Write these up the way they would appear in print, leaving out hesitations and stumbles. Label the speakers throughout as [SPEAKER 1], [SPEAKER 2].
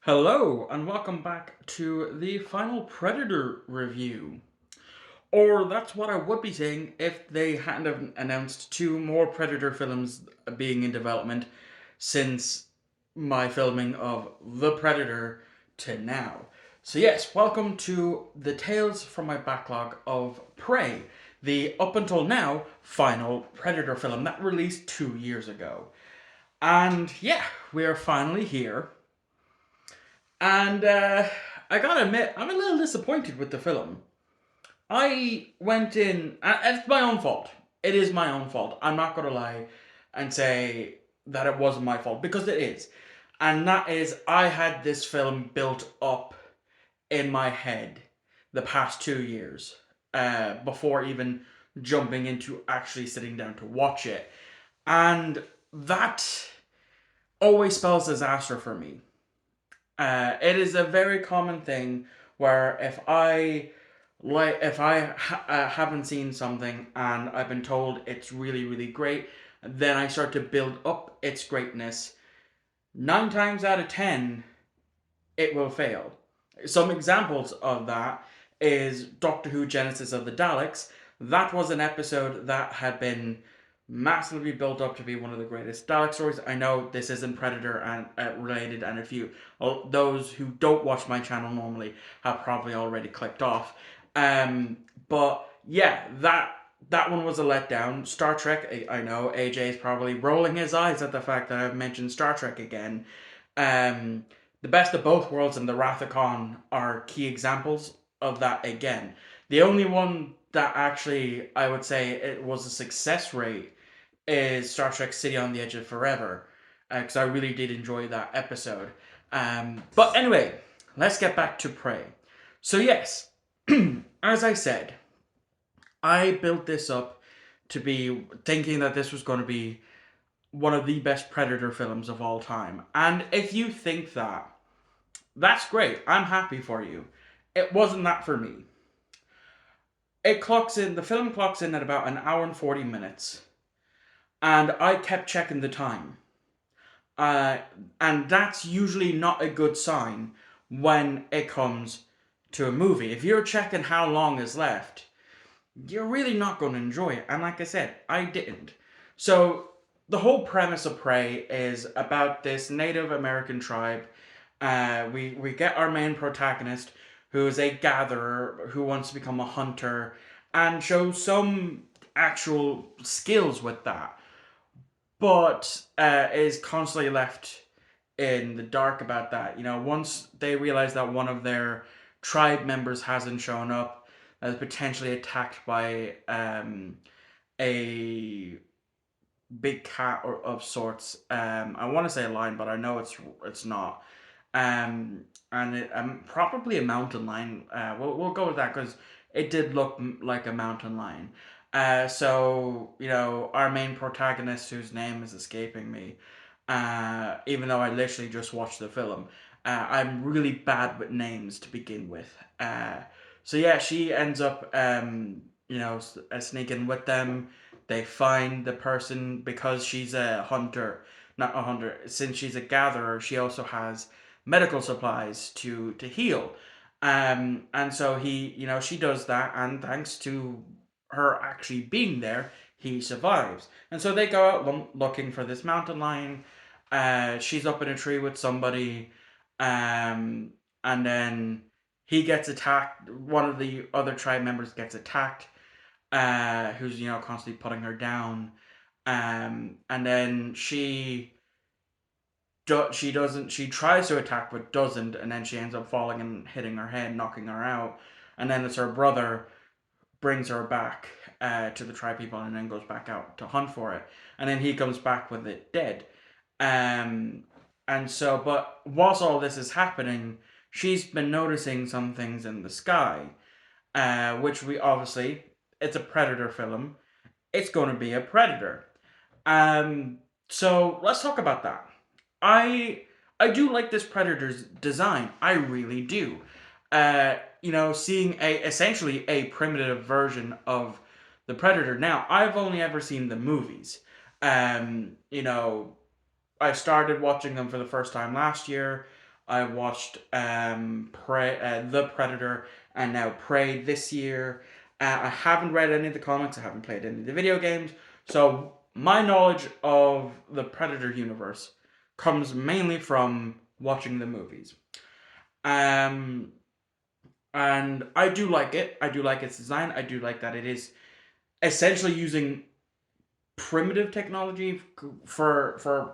[SPEAKER 1] Hello, and welcome back to the final Predator review. Or that's what I would be saying if they hadn't have announced two more Predator films being in development since my filming of The Predator to now. So, yes, welcome to the tales from my backlog of Prey, the up until now final Predator film that released 2 years ago. And yeah, we are finally here. And I gotta admit, I'm a little disappointed with the film. I went in, and it's my own fault. It is my own fault. I'm not gonna lie and say that it wasn't my fault because it is. And that is, I had this film built up in my head the past 2 years before even jumping into actually sitting down to watch it. And that always spells disaster for me. It is a very common thing where if I haven't seen something and I've been told it's really really great, then I start to build up its greatness. 9 times out of 10, it will fail. Some examples of that is Doctor Who Genesis of the Daleks. That was an episode that had been massively built up to be one of the greatest Dalek stories. I know this isn't Predator and related, and if you those who don't watch my channel normally have probably already clicked off. But yeah, that one was a letdown. Star Trek, I know AJ is probably rolling his eyes at the fact that I've mentioned Star Trek again. Um, the Best of Both Worlds and the Wrath of Khan are key examples of that again. The only one that actually I would say it was a success rate is Star Trek City on the Edge of Forever, because I really did enjoy that episode. But anyway, let's get back to Prey. So, yes, as I said, I built this up to be thinking that this was going to be one of the best Predator films of all time. And if you think that, that's great. I'm happy for you. It wasn't that for me. The film clocks in at about an hour and 40 minutes. And I kept checking the time. Uh, and that's usually not a good sign when it comes to a movie. If you're checking how long is left, you're really not going to enjoy it. And like I said, I didn't. So the whole premise of Prey is about this Native American tribe. We get our main protagonist, who is a gatherer who wants to become a hunter, and shows some actual skills with that, but is constantly left in the dark about that. Once they realize that one of their tribe members hasn't shown up, is potentially attacked by a big cat or of sorts. I want to say a lion, but I know it's not. And probably a mountain lion. We'll go with that because it did look like a mountain lion. So our main protagonist, whose name is escaping me, even though I literally just watched the film, I'm really bad with names to begin with. So yeah, she ends up, sneaking with them. They find the person because she's a hunter, not a hunter. Since she's a gatherer, she also has medical supplies to heal. And so she does that, and thanks to her actually being there, he survives. And so they go out looking for this mountain lion. She's up in a tree with somebody, and then he gets attacked. One of the other tribe members gets attacked, who's constantly putting her down. And then she doesn't. She tries to attack but doesn't, and then she ends up falling and hitting her head, knocking her out. And then it's her brother brings her back to the tribe people, and then goes back out to hunt for it. And then he comes back with it dead. Um, and so, but whilst all this is happening, she's been noticing some things in the sky, which we obviously, it's a Predator film. It's going to be a Predator. So let's talk about that. I I do like this Predator's design. I really do. Seeing a essentially a primitive version of the Predator. Now, I've only ever seen the movies. Um, you know, I started watching them for the first time last year. I watched The Predator and now Prey this year. I haven't read any of the comics. I haven't played any of the video games. So my knowledge of the Predator universe comes mainly from watching the movies. Um, and I do like it. I do like its design. I do like that it is essentially using primitive technology for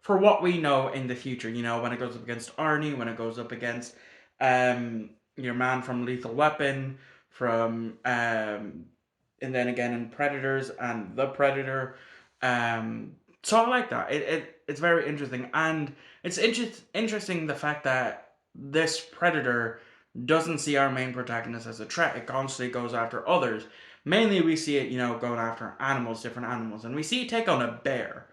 [SPEAKER 1] what we know in the future. You know, when it goes up against Arnie, when it goes up against your man from Lethal Weapon, from and then again in Predators and the Predator. So I like that. It's very interesting, and it's interesting the fact that this Predator doesn't see our main protagonist as a threat. It constantly goes after others. Mainly, we see it, going after animals, different animals, and we see it take on a bear.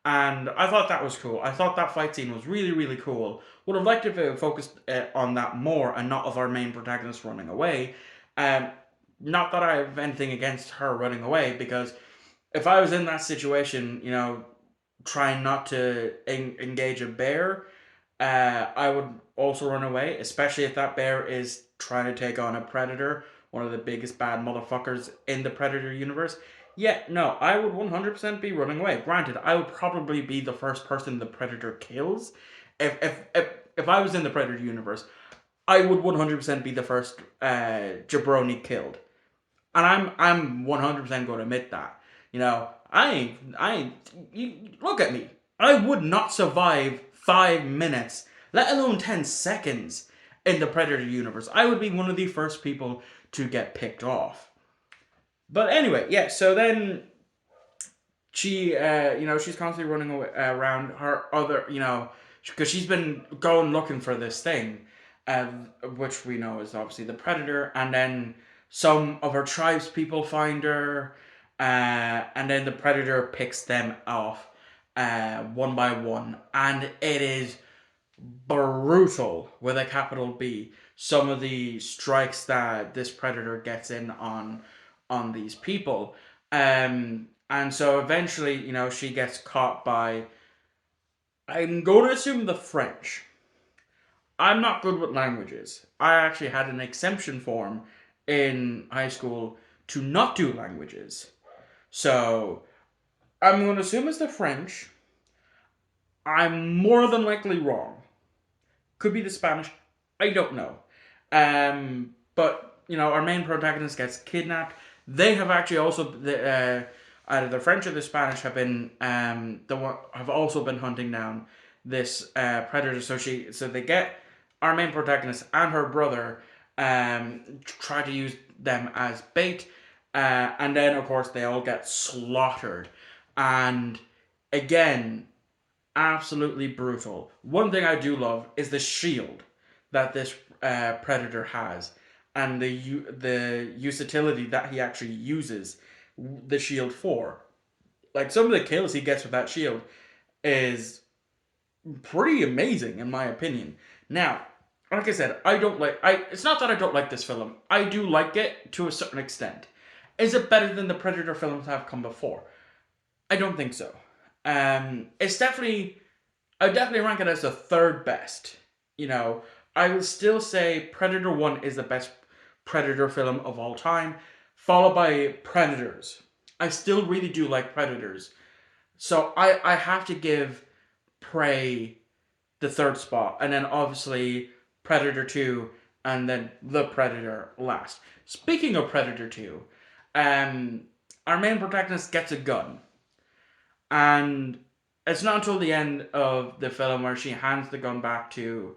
[SPEAKER 1] And I thought that was cool. I thought that fight scene was really, really cool. Would have liked if it focused on that more and not of our main protagonist running away. Um, Not that I have anything against her running away, because if I was in that situation, trying not to engage a bear, I would also run away, especially if that bear is trying to take on a predator, one of the biggest bad motherfuckers in the Predator universe. Yeah, no, I would 100% be running away. Granted, I would probably be the first person the Predator kills. If I was in the Predator universe, I would 100% be the first jabroni killed. And I'm 100% going to admit that. Look at me. I would not survive 5 minutes, let alone 10 seconds in the Predator universe. I would be one of the first people to get picked off. But anyway, yeah, so then she's constantly running around her other, because she's been going looking for this thing, which we know is obviously the Predator, and then some of her tribes people find her, and then the Predator picks them off, one by one, and it is brutal with a capital B. Some of the strikes that this Predator gets in on these people. And so eventually, she gets caught by, I'm going to assume, the French. I'm not good with languages. I actually had an exemption form in high school to not do languages. So I'm going to assume it's the French. I'm more than likely wrong. Could be the Spanish. I don't know. But our main protagonist gets kidnapped. They have actually also either the French or the Spanish have been have also been hunting down this predator. So they get our main protagonist and her brother, try to use them as bait, and then of course they all get slaughtered. And again, absolutely brutal. One thing I do love is the shield that this predator has, and the utility that he actually uses the shield for. Like, some of the kills he gets with that shield is pretty amazing in my opinion. Now, like I said, I don't like I it's not that I don't like this film. I do like it to a certain extent. Is it better than the Predator films that have come before? I don't think so. It's definitely, I would definitely rank it as the third best. You know, I would still say Predator 1 is the best Predator film of all time, followed by Predators. I still really do like Predators. So I have to give Prey the third spot, and then obviously Predator 2, and then The Predator last. Speaking of Predator 2, um, our main protagonist gets a gun, and it's not until the end of the film where she hands the gun back to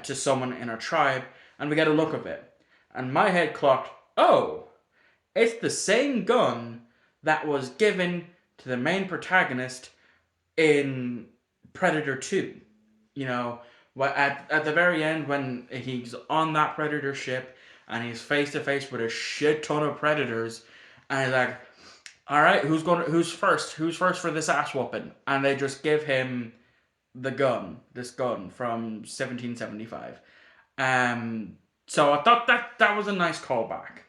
[SPEAKER 1] someone in her tribe, and we get a look of it. And my head clocked, oh, it's the same gun that was given to the main protagonist in Predator 2. You know, at the very end, when he's on that Predator ship and he's face to face with a shit ton of predators, and he's like, all right, who's first? Who's first for this ass whooping? And they just give him this gun from 1775. So I thought that was a nice callback.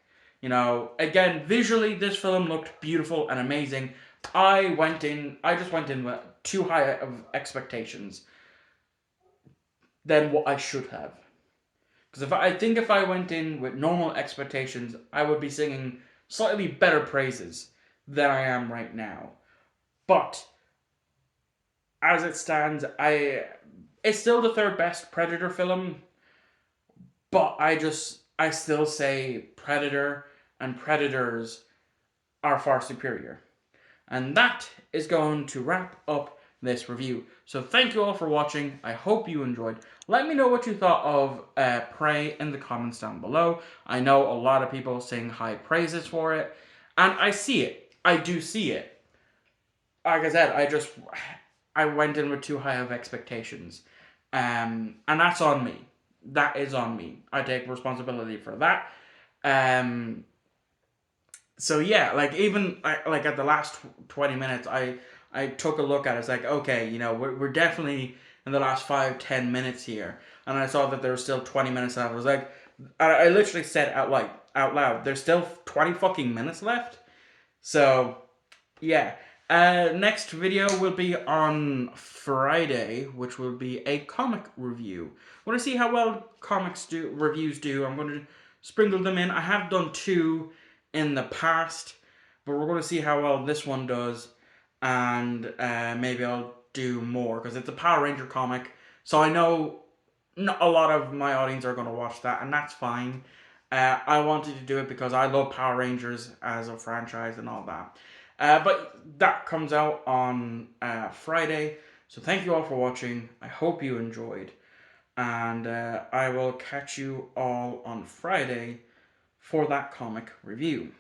[SPEAKER 1] Again, visually, this film looked beautiful and amazing. I just went in with too high of expectations. than what I should have. Because if I went in with normal expectations, I would be singing slightly better praises than I am right now. But as it stands, it's still the third best Predator film, but I still say Predator and Predators are far superior. And that is going to wrap up this review. So thank you all for watching. I hope you enjoyed. Let me know what you thought of Prey in the comments down below. I know a lot of people sing high praises for it, and I see it. I do see it. Like I said, I went in with too high of expectations, and that's on me. That is on me. I take responsibility for that. Um, so yeah, like even like at the last 20 minutes, I took a look at it. It's like, okay, we're definitely in the last 5-10 minutes here, and I saw that there was still 20 minutes left. I was like, I literally said out loud, there's still 20 fucking minutes left. So yeah. Next video will be on Friday, which will be a comic review. I want to see how well reviews do. I'm going to sprinkle them in. I have done 2 in the past, but we're going to see how well this one does, and maybe I'll do more because it's a Power Ranger comic. So I know not a lot of my audience are going to watch that, and that's fine. I wanted to do it because I love Power Rangers as a franchise and all that. But that comes out on Friday. So thank you all for watching. I hope you enjoyed. And I will catch you all on Friday for that comic review.